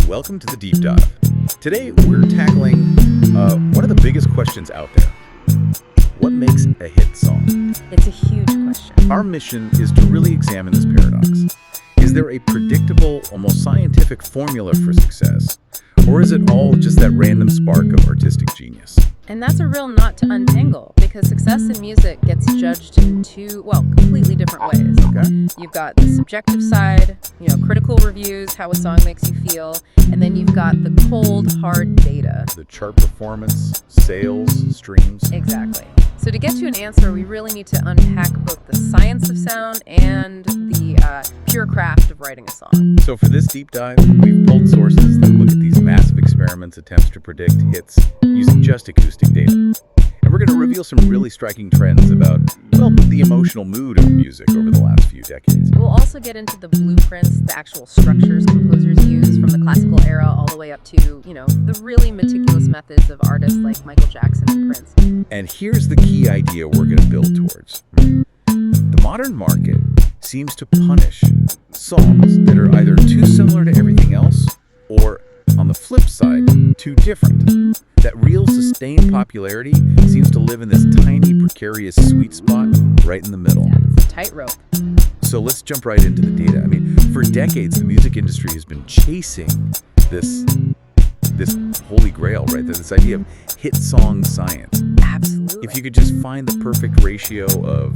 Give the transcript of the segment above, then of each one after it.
welcome to the Deep Dive. Today we're tackling one of the biggest questions out there. What makes a hit song? It's a huge question. Our mission is to really examine this paradox. Is there a predictable, almost scientific formula for success? Or is it all just that random spark of artistic genius? And that's a real knot to untangle, because success in music gets judged in two, completely different ways. Okay. You've got the subjective side, critical reviews, how a song makes you feel, and then you've got the cold, hard data. The chart performance, sales, streams. Exactly. So to get to an answer, we really need to unpack both the science of sound and the pure craft of writing a song. So for this deep dive, we've pulled sources that look at these massive experiments, attempts to predict hits using just acoustic data. And we're going to reveal some really striking trends about, the emotional mood of music over the last few decades. We'll also get into the blueprints, the actual structures composers use from the classical era all the way up to, the really meticulous methods of artists like Michael Jackson and Prince. And here's the key idea we're going to build towards. The modern market seems to punish songs that are either too similar to everything else or, on the flip side, too different. That real sustained popularity seems to live in this tiny, precarious sweet spot right in the middle. Yeah, it's a tightrope. So let's jump right into the data. For decades, the music industry has been chasing this holy grail, right? This idea of hit song science. Absolutely. If you could just find the perfect ratio of,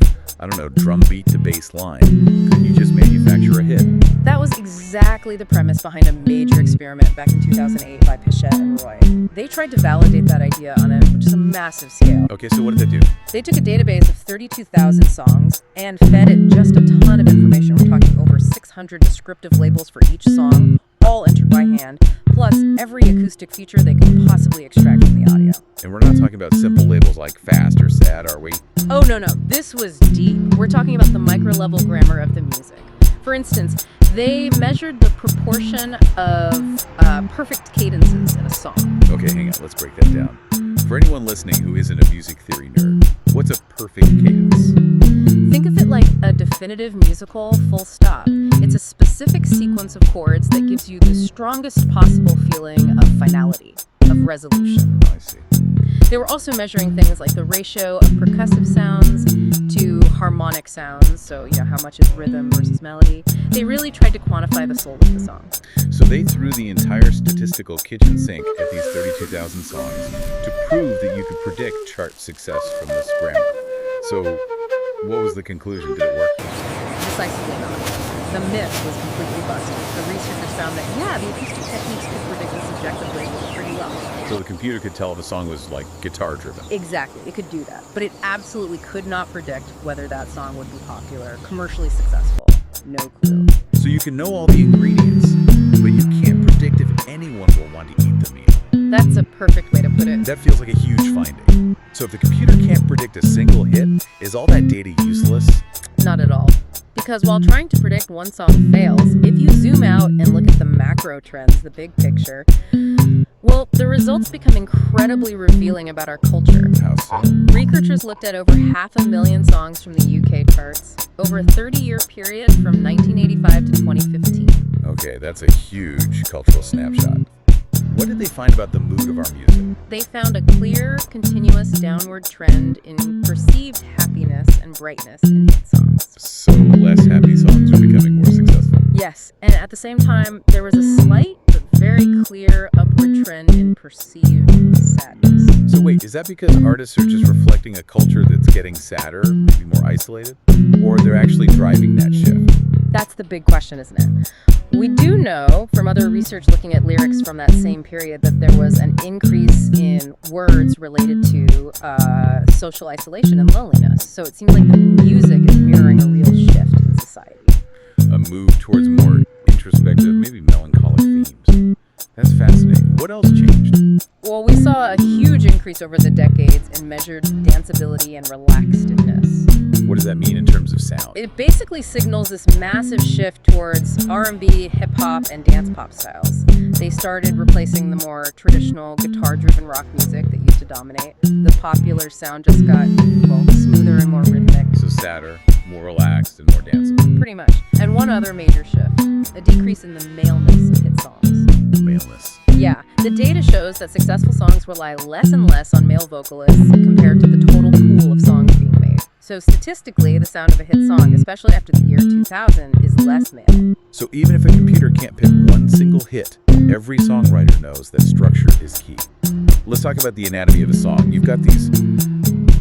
drum beat to bass line, couldn't you just manufacture a hit? That was exactly the premise behind a major experiment back in 2008 by Pichette and Roy. They tried to validate that idea on just a massive scale. Okay, so what did they do? They took a database of 32,000 songs and fed it just a ton of information. We're talking over 600 descriptive labels for each song, all entered by hand, plus every acoustic feature they could possibly extract from the audio. And we're not talking about simple labels like fast or sad, are we? Oh, no. This was deep. We're talking about the micro-level grammar of the music. For instance, they measured the proportion of perfect cadences in a song. Okay, hang on. Let's break that down. For anyone listening who isn't a music theory nerd, what's a perfect cadence? Think of it like a definitive musical full stop. It's a specific sequence of chords that gives you the strongest possible feeling of finality, of resolution. I see. They were also measuring things like the ratio of percussive sounds to harmonic sounds, so how much is rhythm versus melody. They really tried to quantify the soul of the song. So they threw the entire statistical kitchen sink at these 32,000 songs to prove that you could predict chart success from this grammar. So what was the conclusion? Did it work? Decisively not. The myth was completely busted. The researchers found that, the acoustic techniques could predict the subjective labels pretty well. So the computer could tell if a song was guitar-driven. Exactly, it could do that. But it absolutely could not predict whether that song would be popular, commercially successful. No clue. So you can know all the ingredients, but you can't predict if anyone will want to eat them either. That's a perfect way to put it. That feels like a huge finding. So if the computer can't predict a single hit, is all that data useless? Not at all. Because while trying to predict one song fails, if you zoom out and look at the macro trends, the big picture, the results become incredibly revealing about our culture. How so? Researchers looked at over 500,000 songs from the UK charts over a 30-year period from 1985 to 2015. Okay, that's a huge cultural snapshot. What did they find about the mood of our music? They found a clear, continuous downward trend in perceived happiness and brightness in hit songs. So less happy songs are becoming more successful. Yes, and at the same time, there was a slight but very clear upward trend in perceived sadness. So wait, is that because artists are just reflecting a culture that's getting sadder, maybe more isolated? Or they're actually driving that shift? That's the big question, isn't it? We do know from other research looking at lyrics from that same period that there was an increase in words related to social isolation and loneliness. So it seems like the music is mirroring a real shift in society. A move towards more introspective, maybe melancholic themes. That's fascinating. What else changed? Well, we saw a huge increase over the decades in measured danceability and relaxedness. What does that mean in terms of sound? It basically signals this massive shift towards R&B, hip-hop, and dance pop styles. They started replacing the more traditional guitar-driven rock music that used to dominate. The popular sound just got, smoother and more rhythmic. So sadder, more relaxed, and more danceable. Pretty much. And one other major shift, a decrease in the maleness of hit songs. maleness. Yeah, the data shows that successful songs rely less and less on male vocalists compared to the total pool of songs being made. So statistically, the sound of a hit song, especially after the year 2000, is less male. So even if a computer can't pick one single hit, every songwriter knows that structure is key. Let's talk about the anatomy of a song. You've got these,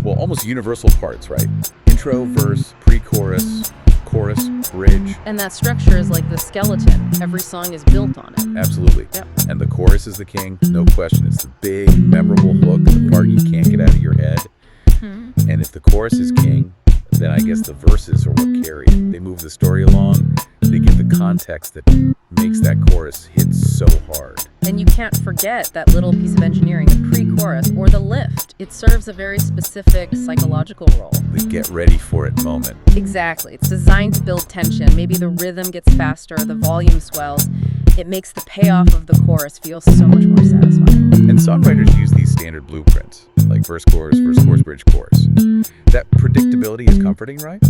well, almost universal parts, right? Intro, verse, pre-chorus, chorus, bridge. And that structure is like the skeleton. Every song is built on it. Absolutely. Yep. And the chorus is the king, no question. It's the big, memorable hook, the part you can't get out of your head. And if the chorus is king, then I guess the verses are what carry it. They move the story along. They give the context that makes that chorus hit so hard. And you can't forget that little piece of engineering, the pre-chorus or the lift. It serves a very specific psychological role. The get ready for it moment. Exactly. It's designed to build tension. Maybe the rhythm gets faster, the volume swells. It makes the payoff of the chorus feel so much more satisfying. And songwriters use these standard blueprints, like verse, chorus, bridge, chorus. That predictability is comforting, right?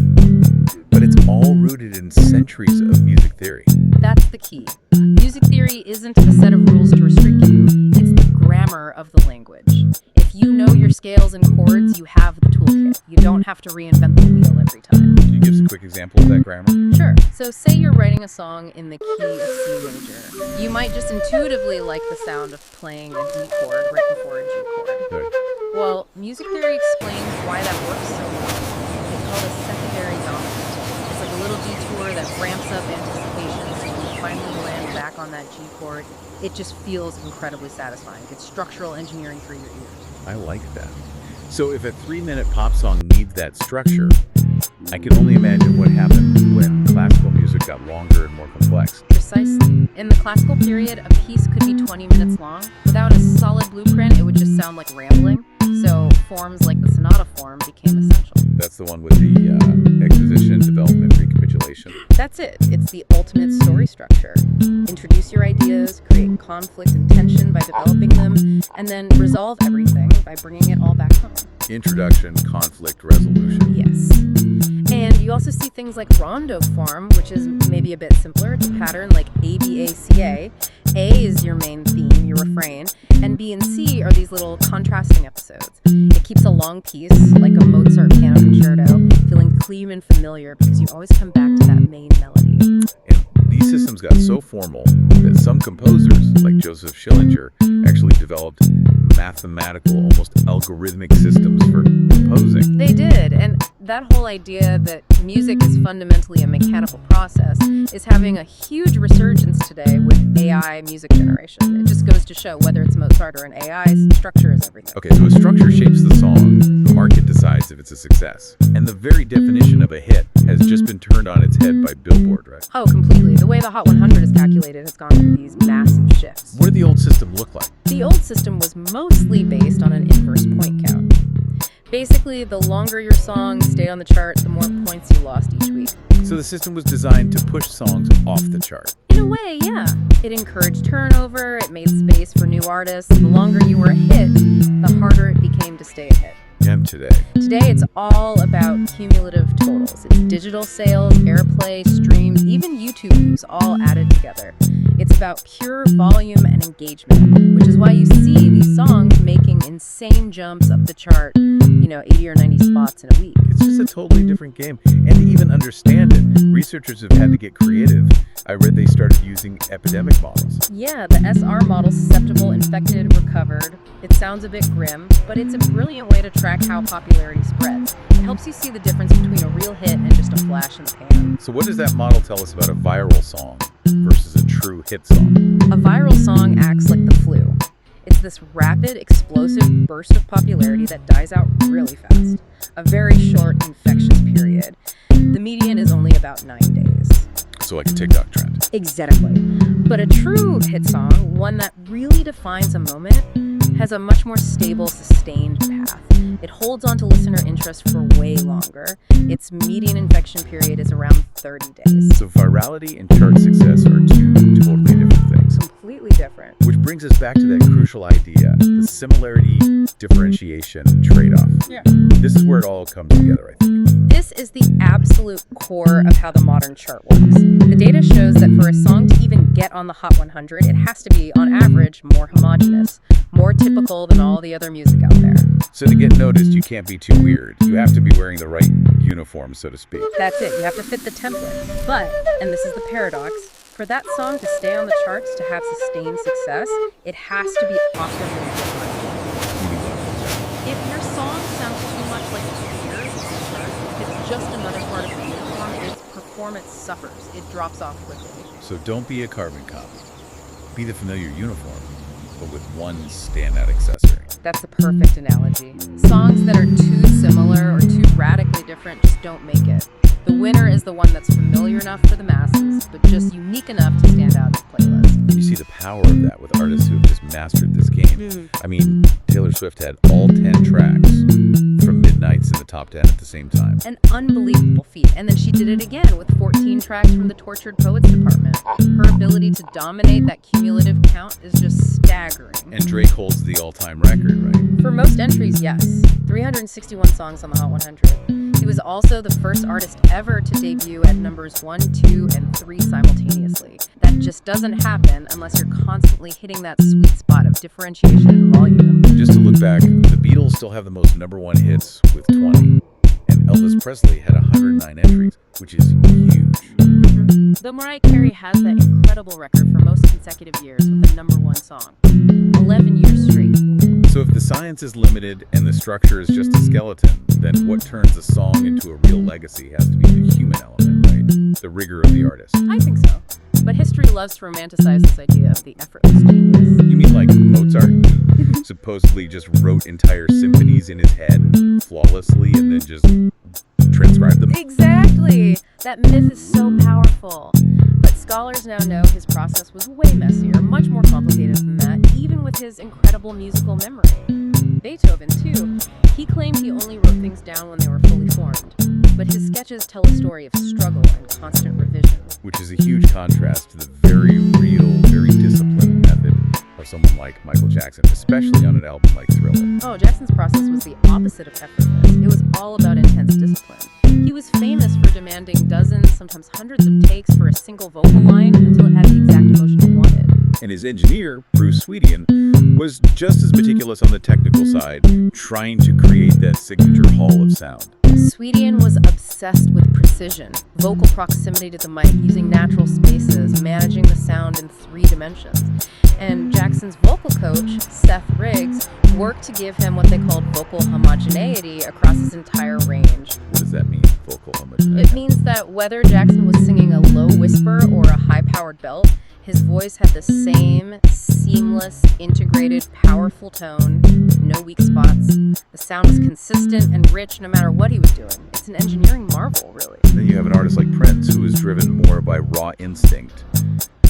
But it's all rooted in centuries of music theory. That's the key. Music theory isn't a set of rules to restrict you. It's the grammar of the language. If you know your scales and chords, you have the toolkit. You don't have to reinvent the wheel every time. Can you give us a quick example of that grammar? Sure. So say you're writing a song in the key of C major. You might just intuitively like the sound of playing a D chord right before a G chord. Good. Well, music theory explains why that works so well. It's called a secondary dominant. It's like a little detour that ramps up anticipation, so when you finally land back on that G chord, it just feels incredibly satisfying. It's structural engineering for your ears. I like that. So if a 3-minute pop song needs that structure, I can only imagine what happened when classical music got longer and more complex. Precisely. In the classical period, a piece could be 20 minutes long. Without a solid blueprint, it would just sound like rambling. So forms like the sonata form became essential. That's the one with the exposition, development, recapitulation. That's it. It's the ultimate story structure. Introduce your ideas, create conflict and tension by developing them, and then resolve everything by bringing it all back home. Introduction, conflict, resolution. Yes. And you also see things like rondo form, which is maybe a bit simpler. It's a pattern like A-B-A-C-A. A is your main theme, your refrain, and B and C are these little contrasting episodes. It keeps a long piece, like a Mozart piano concerto, feeling clean and familiar because you always come back to that main melody. And these systems got so formal that some composers, like Joseph Schillinger, actually developed mathematical, almost algorithmic systems for composing. They did, and that whole idea that music is fundamentally a mechanical process is having a huge resurgence today with AI music generation. It just goes to show whether it's Mozart or an AI, structure is everything. Okay, so a structure shapes the song, the market decides if it's a success. And the very definition of a hit has just been turned on its head by Billboard, right? Oh, completely. The way the Hot 100 is calculated has gone through these massive shifts. What did the old system look like? The old system was mostly based on an inverse point count. Basically, the longer your song stayed on the chart, the more points you lost each week. So the system was designed to push songs off the chart. In a way, yeah. It encouraged turnover, it made space for new artists. The longer you were a hit, the harder it became to stay a hit. And today? Today, it's all about cumulative totals. It's digital sales, airplay, streams, even YouTube views, all added together. It's about pure volume and engagement, which is why you see these songs making insane jumps up the chart, 80 or 90 spots in a week. It's just a totally different game. And to even understand it, researchers have had to get creative. I read they started using epidemic models. Yeah, the SR model, susceptible, infected, recovered. It sounds a bit grim, but it's a brilliant way to track how popularity spreads. It helps you see the difference between a real hit and just a flash in the pan. So what does that model tell us about a viral song versus a true hit song? A viral song acts like the flu. It's this rapid, explosive burst of popularity that dies out really fast. A very short, infectious period. The median is only about 9 days. So like a TikTok trend. Exactly. But a true hit song, one that really defines a moment, has a much more stable, sustained path. It holds on to listener interest for way longer. Its median infection period is around 30 days. So virality and chart success are two totally different things. Completely different. Which brings us back to that crucial idea, the similarity, differentiation, trade-off. Yeah. This is where it all comes together, I think. This is the absolute core of how the modern chart works. The data shows that for a song to even get on the Hot 100, it has to be, on average, more homogenous, more typical than all the other music out there. So to get noticed, you can't be too weird. You have to be wearing the right uniform, so to speak. That's it. You have to fit the template. But, and this is the paradox, for that song to stay on the charts, to have sustained success, it has to be awesomely different. If your song sounds too much like its peers, if it's just another part of the uniform, its performance suffers. It drops off quickly. So don't be a carbon copy. Be the familiar uniform, but with one standout accessory. That's a perfect analogy. Songs that are too similar or too radically different just don't make it. The winner is the one that's familiar enough for the masses, but just unique enough to stand out in the playlist. You see the power of that with artists who have just mastered this game. I mean, Taylor Swift had all 10 tracks from Midnights in the top 10 at the same time. An unbelievable feat. And then she did it again with 14 tracks from the Tortured Poets department. Her ability to dominate that cumulative count is just staggering. And Drake holds the all-time record, right? For most entries, yes. 361 songs on the Hot 100. He was also the first artist ever to debut at numbers 1, 2, and 3 simultaneously. That just doesn't happen unless you're constantly hitting that sweet spot of differentiation and volume. Just to look back, the Beatles still have the most #1 hits with 20. And Elvis Presley had 109 entries, which is huge. Though Mariah Carey has that incredible record for most consecutive years with a #1 song. 11 years straight. So if the science is limited and the structure is just a skeleton, then what turns a song into a real legacy has to be the human element, right? The rigor of the artist. I think so. But history loves to romanticize this idea of the effortless genius. You mean like Mozart? Supposedly just wrote entire symphonies in his head flawlessly and then just transcribed them? Exactly! That myth is so powerful. But scholars now know his process was way messier, much more complicated than that, even with his incredible musical memory. Beethoven, too. He claimed he only wrote things down when they were fully formed. But his sketches tell a story of struggle and constant revision. Which is a huge contrast to the very real, very disciplined method of someone like Michael Jackson, especially on an album like Thriller. Oh, Jackson's process was the opposite of effortless. It was all about intense discipline. He was famous for demanding dozens, sometimes hundreds of takes for a single vocal line until it had the exact emotion he wanted. And his engineer, Bruce Swedian, was just as meticulous on the technical side, trying to create that signature hall of sound. Swedian was obsessed with precision, vocal proximity to the mic, using natural spaces, managing the sound in 3 dimensions. And Jackson's vocal coach, Seth Riggs, worked to give him what they called vocal homogeneity across his entire range. What does that mean, vocal homogeneity? It means that whether Jackson was singing a low whisper or a high-powered belt, his voice had the same seamless, integrated, powerful tone, no weak spots. The sound was consistent and rich no matter what he was doing. It's an engineering marvel, really. Then you have an artist like Prince, who is driven more by raw instinct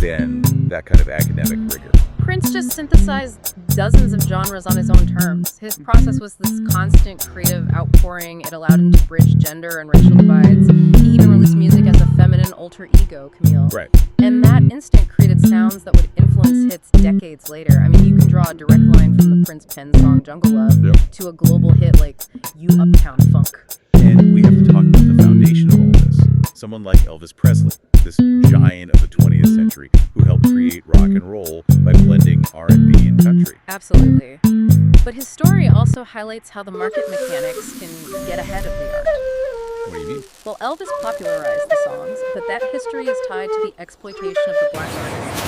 than that kind of academic rigor. Prince just synthesized dozens of genres on his own terms. His process was this constant creative outpouring. It allowed him to bridge gender and racial divides. He even released music as a feminine alter ego, Camille. Right. And that instinct created sounds that would influence hits decades later. I mean, you can draw a direct line from the Prince pen song Jungle Love to a global hit like You Uptown Funk. And we have to talk about the foundation of all this. Someone like Elvis Presley, this giant of the 20th century, who helped create rock and roll by blending R&B and country. Absolutely. But his story also highlights how the market mechanics can get ahead of the art. What do you mean? Well, Elvis popularized the songs, but that history is tied to the exploitation of the black artist.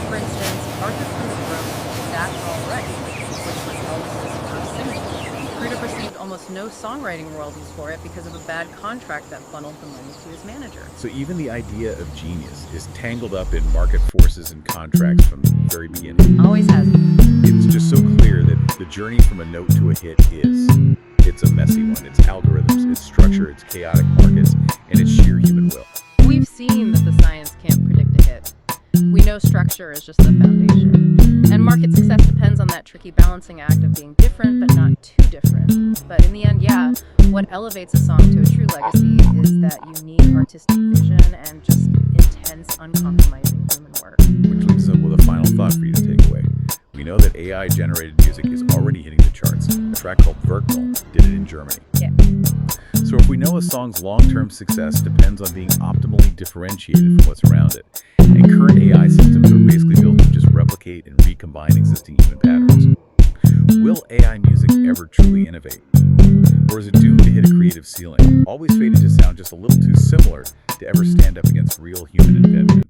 For instance, Arthur Coon's wrote That's All Right, which was Elvis's first single. He could have received almost no songwriting royalties for it because of a bad contract that funneled the money to his manager. So even the idea of genius is tangled up in market forces and contracts from the very beginning. Always has been. It's just so clear that the journey from a note to a hit it's a messy one. It's algorithms, it's structure, it's chaotic markets, and it's sheer human will. We've seen that the science can't predict a hit. We know structure is just the foundation. And market success depends on that tricky balancing act of being different but not too different. But in the end, yeah, what elevates a song to a true legacy is that unique artistic vision and just intense, uncompromising human work. Which leaves us with a final thought for you to take away. We know that AI-generated music is already hitting the charts. A track called Verknall did it in Germany. Yeah. So if we know a song's long-term success depends on being optimally differentiated from what's around it, and current AI systems are basically built to just replicate and recombine existing human patterns, will AI music ever truly innovate? Or is it doomed to hit a creative ceiling, always fated to sound just a little too similar to ever stand up against real human invention?